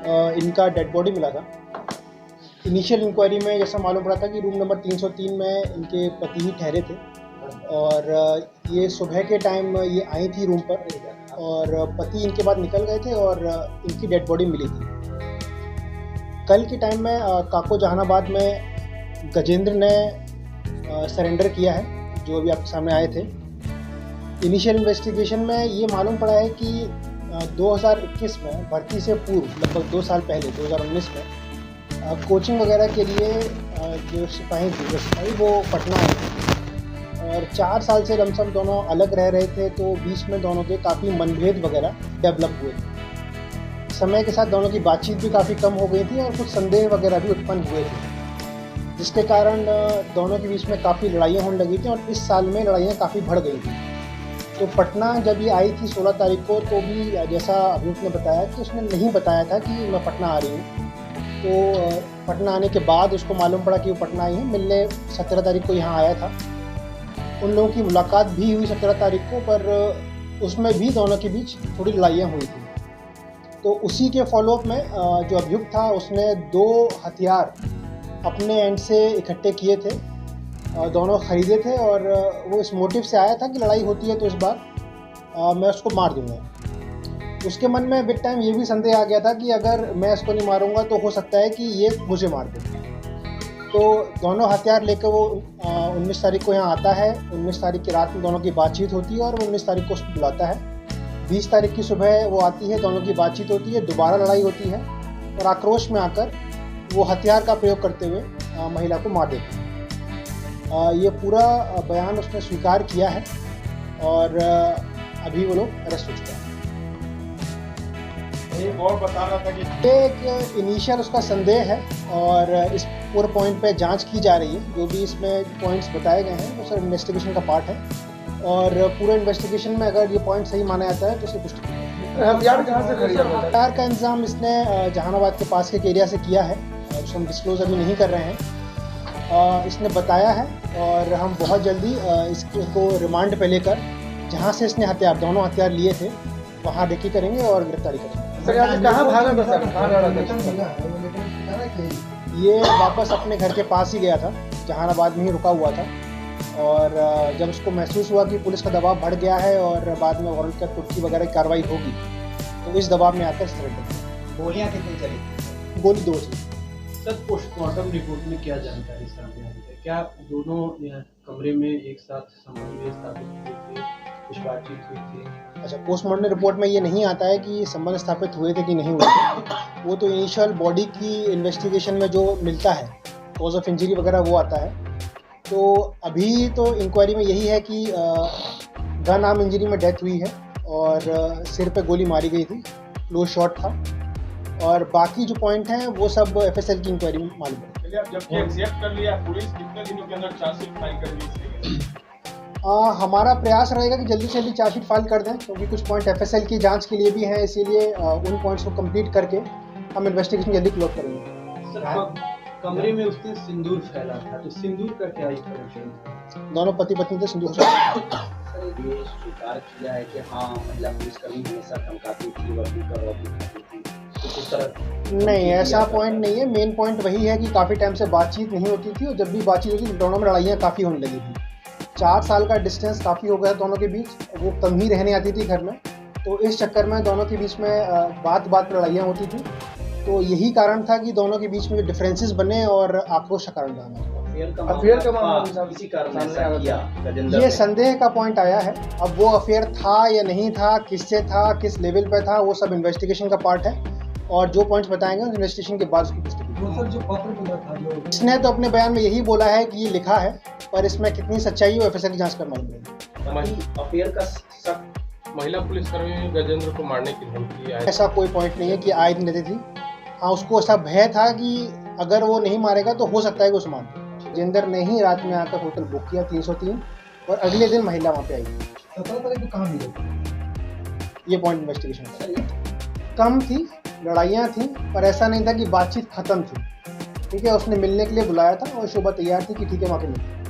इनका dead body मिला था। इनिशियल इंक्वायरी में जैसा मालूम पड़ा था कि रूम नंबर 303 में इनके पति ही ठहरे थे और ये सुबह के टाइम ये आई थी रूम पर और पति इनके बाद निकल गए थे और इनकी डेड बॉडी मिली थी। कल के टाइम में काको जहानाबाद में गजेंद्र ने सरेंडर किया है, जो अभी आपके सामने आए थे। इनिशियल इन्वेस्टिगेशन में ये मालूम पड़ा है कि 2021 में भर्ती से पूर्व लगभग 2 साल पहले 2019 में कोचिंग वगैरह के लिए जो सिपाही वो पटना आए थे और 4 साल से लमसम दोनों अलग रह रहे थे, तो बीच में दोनों के काफ़ी मनभेद वगैरह डेवलप हुए थे। समय के साथ दोनों की बातचीत भी काफ़ी कम हो गई थी और कुछ संदेह वगैरह भी उत्पन्न हुए थे, जिसके कारण दोनों के बीच में काफ़ी लड़ाइयाँ होने लगी थी और इस साल में लड़ाइयाँ काफ़ी बढ़ गई थी। तो पटना जब ये आई थी 16 तारीख को, तो भी जैसा अभियुक्त ने बताया कि उसने नहीं बताया था कि मैं पटना आ रही हूँ। तो पटना आने के बाद उसको मालूम पड़ा कि वो पटना आई है। मिलने 17 तारीख को यहाँ आया था। उन लोगों की मुलाकात भी हुई 17 तारीख को, पर उसमें भी दोनों के बीच थोड़ी लड़ाइयाँ हुई थी। तो उसी के फॉलोअप में जो अभियुक्त था उसने 2 हथियार अपने एंड से इकट्ठे किए थे, दोनों ख़रीदे थे और वो इस मोटिव से आया था कि लड़ाई होती है तो इस बार मैं उसको मार दूंगा। उसके मन में विद टाइम ये भी संदेह आ गया था कि अगर मैं इसको नहीं मारूंगा तो हो सकता है कि ये मुझे मार दे। तो दोनों हथियार लेकर वो 19 तारीख को यहाँ आता है। 19 तारीख की रात में दोनों की बातचीत होती है और वो 19 तारीख को उसको बुलाता है। 20 तारीख की सुबह वो आती है, दोनों की बातचीत होती है, दोबारा लड़ाई होती है और आक्रोश में आकर वो हथियार का प्रयोग करते हुए महिला को मार देते हैं। ये पूरा बयान उसने स्वीकार किया है और अभी वो लोग अरेस्ट हो चुके हैं। एक और बता रहा था कि एक इनिशियल उसका संदेह है और इस पूरे पॉइंट पे जांच की जा रही है। जो भी इसमें पॉइंट्स बताए गए हैं वो सब इन्वेस्टिगेशन का पार्ट है और पूरे इन्वेस्टिगेशन में अगर ये पॉइंट सही माना जाता है तो उसे पुष्टि की जाएगी। हथियार कहाँ से खरीदा? हथियार का इंतजाम इसने जहानाबाद के पास के एरिया से किया है, उसको हम डिस्क्लोज अभी नहीं कर रहे हैं। इसने बताया है और हम बहुत जल्दी इसको रिमांड पे लेकर जहाँ से इसने दोनों हथियार लिए थे वहाँ रेकी करेंगे और गिरफ्तारी करेंगे। कहाँ भागा था सर? कहाँ रहा था? ये वापस अपने घर के पास ही गया था, जहानाबाद में ही रुका हुआ था और जब उसको महसूस हुआ कि पुलिस का दबाव बढ़ गया है और बाद में वारंट का कुर्सी वगैरह की कार्रवाई होगी, तो इस दबाव में आकर सरेंडर किया। गोलियां कितनी चली? गोली 2 थी। सर, पोस्टमार्टम रिपोर्ट में क्या जानकारी सामने आई है? क्या दोनों कमरे में एक साथ संबंध स्थापित हुए थे, कुछ बातचीत हुई थी? अच्छा, पोस्टमार्टम रिपोर्ट में ये नहीं आता है कि संबंध स्थापित हुए थे कि नहीं हुए थे। वो तो इनिशियल बॉडी की इन्वेस्टिगेशन में जो मिलता है, कॉज ऑफ इंजरी वगैरह, वो आता है। तो अभी तो इंक्वायरी में यही है कि गन आर्म इंजरी में डेथ हुई है और सिर पे गोली मारी गई थी, क्लोज शॉट था और बाकी जो पॉइंट हैं वो सब एफएसएल की इंक्वायरी में मालूम है। जबकि एक्सेप्ट कर लिया पुलिस, कितने दिनों के अंदर चार्जशीट फाइल कर ली? हमारा प्रयास रहेगा कि जल्दी से जल्दी चार्जशीट फाइल कर दें, क्योंकि कुछ पॉइंट एफएसएल की जांच के लिए भी हैं, इसीलिए उन पॉइंट्स को कंप्लीट करके हम इन्वेस्टिगेशन जल्दी क्लोज करेंगे। सर, कमरे में उस दिन सिंदूर फैला था, तो सिंदूर का क्या कनेक्शन था? दोनों पति पत्नी थे, सिंदूर। सर, ये स्वीकार किया है कि हाँ, महिला पुलिसकर्मी हमेशा धमकाती थी, वकील का रौब दिखाती थी, कुछ इस तरह? नहीं, ऐसा पॉइंट नहीं है। मेन पॉइंट वही है कि काफ़ी टाइम से बातचीत नहीं होती थी और जब भी बातचीत होती थी दोनों में लड़ाइयाँ काफ़ी होने लगी थी। 4 साल का डिस्टेंस काफ़ी हो गया दोनों के बीच, वो कम ही रहने आती थी घर में, तो इस चक्कर में दोनों के बीच में बात पर लड़ाइयाँ होती थी। तो यही कारण था कि दोनों के बीच में जो डिफरेंसेस बने और आक्रोश का कारण बना। अफेयर का मामला किसी कारण ऐसा किया ये संदेह का पॉइंट आया है। अब वो अफेयर था या नहीं था, किससे था, किस लेवल पे था, वो सब इन्वेस्टिगेशन का पार्ट है और जो पॉइंट्स बताएंगे इन्वेस्टिगेशन के बाद उसकी पुष्टि की। इसने तो अपने बयान में यही बोला है कि ये लिखा है, पर इसमें कितनी सच्चाई है वो एफएसएल की जांच कर मालूम पड़ेगी। अफेयर का शक महिला पुलिसकर्मी ने गजेंद्र को मारने की धमकी आई। ऐसा कोई पॉइंट नहीं है कि आए दिन देती थी। हाँ, उसको ऐसा भय था कि अगर वो नहीं मारेगा तो हो सकता है कि उसे मार दे। गजेंद्र ने ही रात में आकर होटल बुक किया 303 और अगले दिन महिला वहाँ पे आई। 17 तारीख को कहाँ मिले? ये पॉइंट इन्वेस्टिगेशन कम थी, लड़ाइयाँ थी, पर ऐसा नहीं था कि बातचीत खत्म थी। ठीक है, उसने मिलने के लिए बुलाया था और शोभा तैयार थी कि ठीक है वहाँ पे मिलते।